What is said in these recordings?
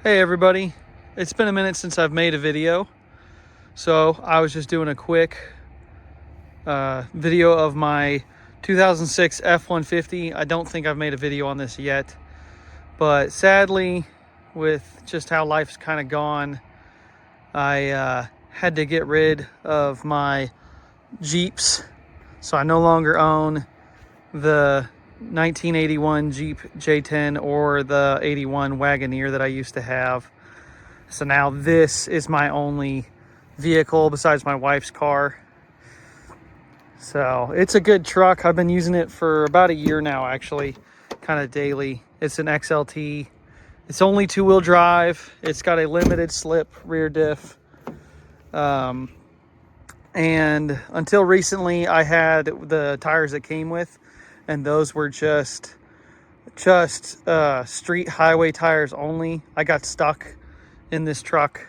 Hey everybody, it's been a minute since I've made a video, so I was just doing a quick video of my 2006 F150. I don't think I've made a video on this yet, but sadly, with just how life's kind of gone, I had to get rid of my Jeeps, so I no longer own the 1981 Jeep J10 or the 81 Wagoneer that I used to have. So now this is my only vehicle besides my wife's car. So it's a good truck. I've been using it for about a year now, actually, kind of daily. It's an XLT. It's only two-wheel drive. It's got a limited slip rear diff. And until recently, I had the tires that came with, and those were just street highway tires only. I got stuck in this truck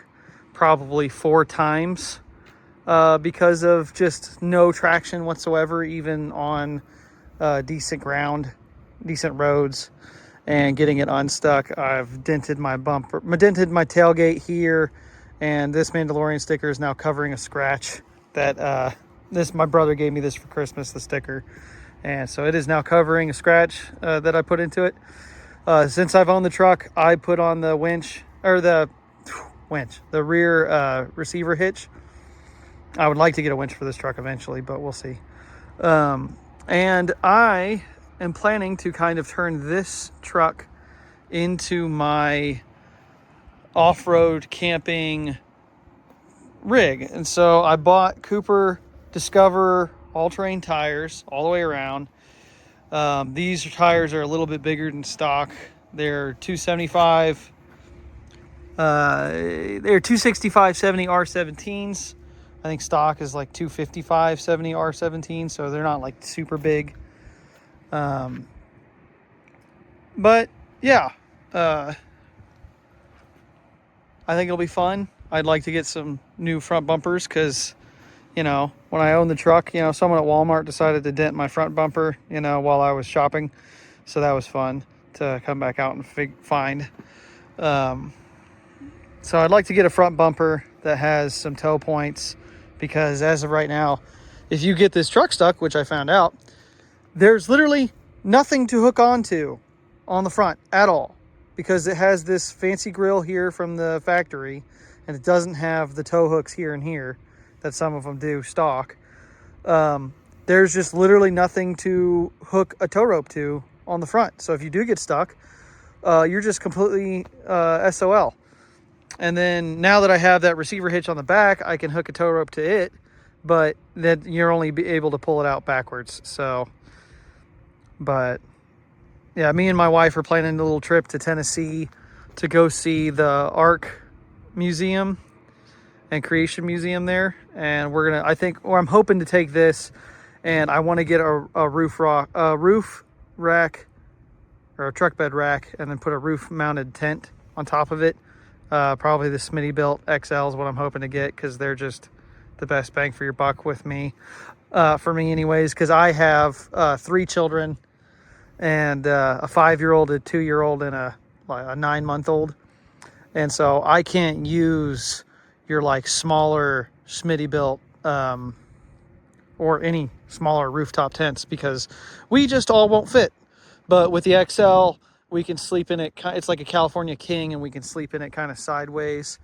probably 4 times because of just no traction whatsoever, even on decent ground, decent roads, and getting it unstuck. I've dented my bumper, dented my tailgate here, and this Mandalorian sticker is now covering a scratch that my brother gave me this for Christmas, the sticker. And so it is now covering a scratch that I put into it. Since I've owned the truck, I put on the the rear receiver hitch. I would like to get a winch for this truck eventually, but we'll see. And I am planning to kind of turn this truck into my off-road camping rig. And so I bought Cooper Discover all-terrain tires all the way around. These tires are a little bit bigger than stock. They're 275. They're 265/70 R17s. I think stock is like 255/70 R17, so they're not like super big. But yeah, I think it'll be fun. I'd like to get some new front bumpers because, you know, when I owned the truck, you know, someone at Walmart decided to dent my front bumper, you know, while I was shopping. So that was fun to come back out and find. So I'd like to get a front bumper that has some tow points, because as of right now, if you get this truck stuck, which I found out, there's literally nothing to hook onto on the front at all, because it has this fancy grill here from the factory, and it doesn't have the tow hooks here and here that some of them do stock. There's just literally nothing to hook a tow rope to on the front. So if you do get stuck, you're just completely SOL. And then now that I have that receiver hitch on the back, I can hook a tow rope to it, but then you're only be able to pull it out backwards. So, but yeah, me and my wife are planning a little trip to Tennessee to go see the Ark Museum and Creation Museum there. And I'm hoping to take this, and I want to get a roof rack or a truck bed rack, and then put a roof mounted tent on top of it. Probably the Smittybilt XL is what I'm hoping to get, because they're just the best bang for your buck with me, for me anyways, because I have 3 children, and a 5-year-old, a 2-year-old, and a 9-month-old. And so I can't use your like smaller Smittybilt or any smaller rooftop tents, because we just all won't fit. But with the XL, we can sleep in it. It's like a California King, and we can sleep in it kind of sideways,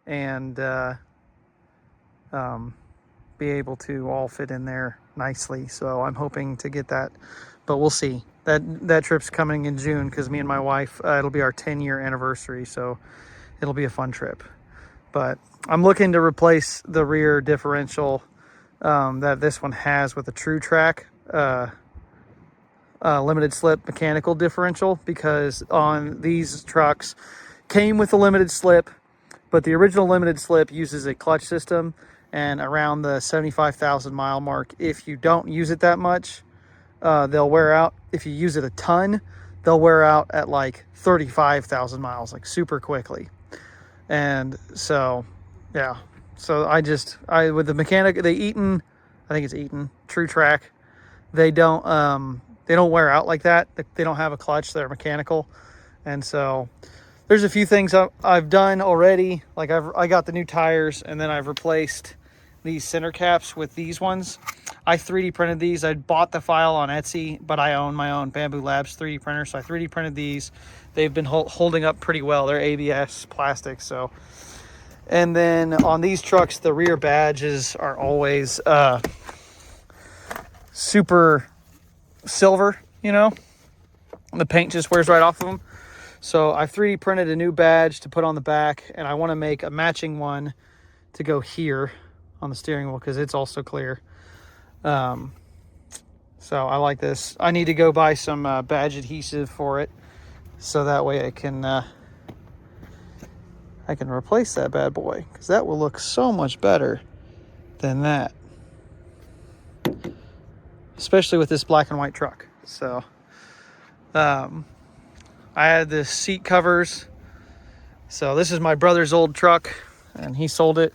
and be able to all fit in there nicely. So I'm hoping to get that, but we'll see. That trip's coming in June, because me and my wife, it'll be our 10-year anniversary, so it'll be a fun trip. But I'm looking to replace the rear differential that this one has with a True Track limited slip mechanical differential, because on these trucks came with a limited slip, but the original limited slip uses a clutch system, and around the 75,000 mile mark, if you don't use it that much, they'll wear out. If you use it a ton, they'll wear out at like 35,000 miles, like super quickly. And so, yeah. So with the mechanic, I think it's Eaton True Track, they don't wear out like that. They don't have a clutch. They're mechanical. And so there's a few things I've done already. Like I got the new tires, and then I've replaced these center caps with these ones. I 3D printed these. I bought the file on Etsy, but I own my own Bamboo Labs 3D printer, so I 3D printed these. They've been holding up pretty well. They're ABS plastic, so. And then on these trucks, the rear badges are always super silver, you know? The paint just wears right off of them. So I 3D printed a new badge to put on the back, and I want to make a matching one to go here on the steering wheel because it's also clear. So I like this. I need to go buy some badge adhesive for it, so that way I can replace that bad boy, because that will look so much better than that, especially with this black and white truck. So I had the seat covers. So this is my brother's old truck, and he sold it,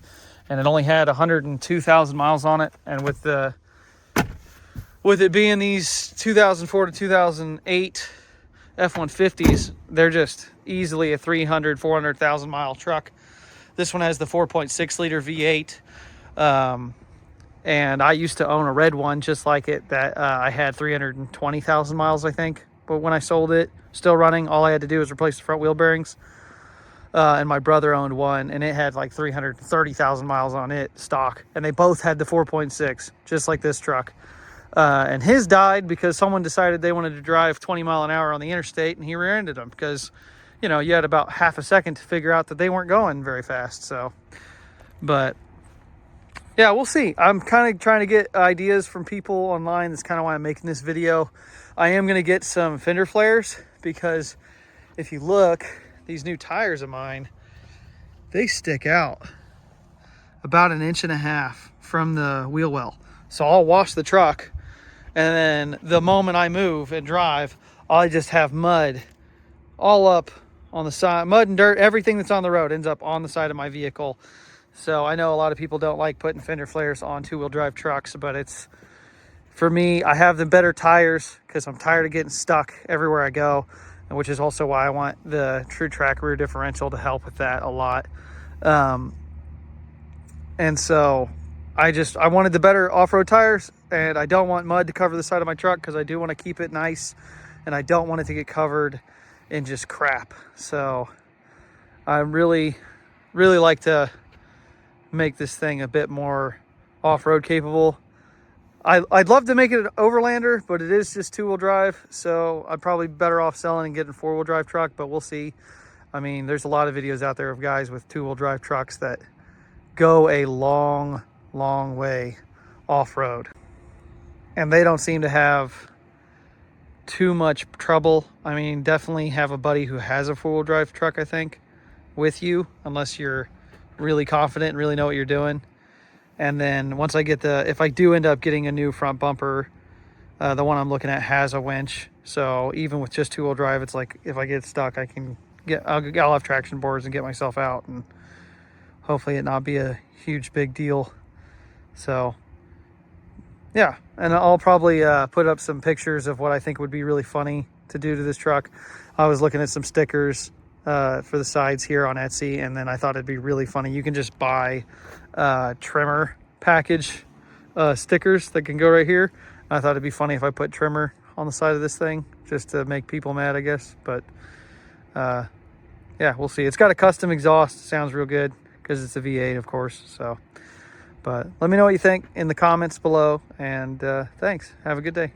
and it only had 102,000 miles on it. And with it being these 2004 to 2008 F150s, they're just easily a 300, 400,000 mile truck. This one has the 4.6 liter V8. And I used to own a red one just like it that I had 320,000 miles, I think. But when I sold it, still running, all I had to do was replace the front wheel bearings. And my brother owned one, and it had like 330,000 miles on it, stock. And they both had the 4.6, just like this truck. And his died because someone decided they wanted to drive 20 mile an hour on the interstate, and he rear-ended them because, you know, you had about half a second to figure out that they weren't going very fast. So, but yeah, we'll see. I'm kind of trying to get ideas from people online. That's kind of why I'm making this video. I am going to get some fender flares, because if you look, these new tires of mine, they stick out about 1.5 inches from the wheel well. So I'll wash the truck, and then the moment I move and drive, I just have mud all up on the side. Mud and dirt, everything that's on the road ends up on the side of my vehicle. So I know a lot of people don't like putting fender flares on two-wheel drive trucks, but it's, for me, I have the better tires because I'm tired of getting stuck everywhere I go, which is also why I want the True Track rear differential to help with that a lot. And so I wanted the better off-road tires, and I don't want mud to cover the side of my truck because I do want to keep it nice, and I don't want it to get covered in just crap. So I really like to make this thing a bit more off-road capable. I'd love to make it an overlander, but it is just two-wheel drive, so I'm probably better off selling and getting a four-wheel drive truck, but we'll see. I mean, there's a lot of videos out there of guys with two-wheel drive trucks that go a long way off-road, and they don't seem to have too much trouble. I mean, definitely have a buddy who has a four-wheel drive truck, I think, with you, unless you're really confident and really know what you're doing. And then once I get if I do end up getting a new front bumper, the one I'm looking at has a winch, so even with just two-wheel drive, it's like if I get stuck, I'll have traction boards and get myself out, and hopefully it not be a huge big deal. So yeah, and I'll probably put up some pictures of what I think would be really funny to do to this truck. I was looking at some stickers for the sides here on Etsy, and then I thought it'd be really funny. You can just buy trimmer package stickers that can go right here. I thought it'd be funny if I put trimmer on the side of this thing just to make people mad, I guess. But yeah, we'll see. It's got a custom exhaust. Sounds real good because it's a V8, of course. So, but let me know what you think in the comments below, and thanks. Have a good day.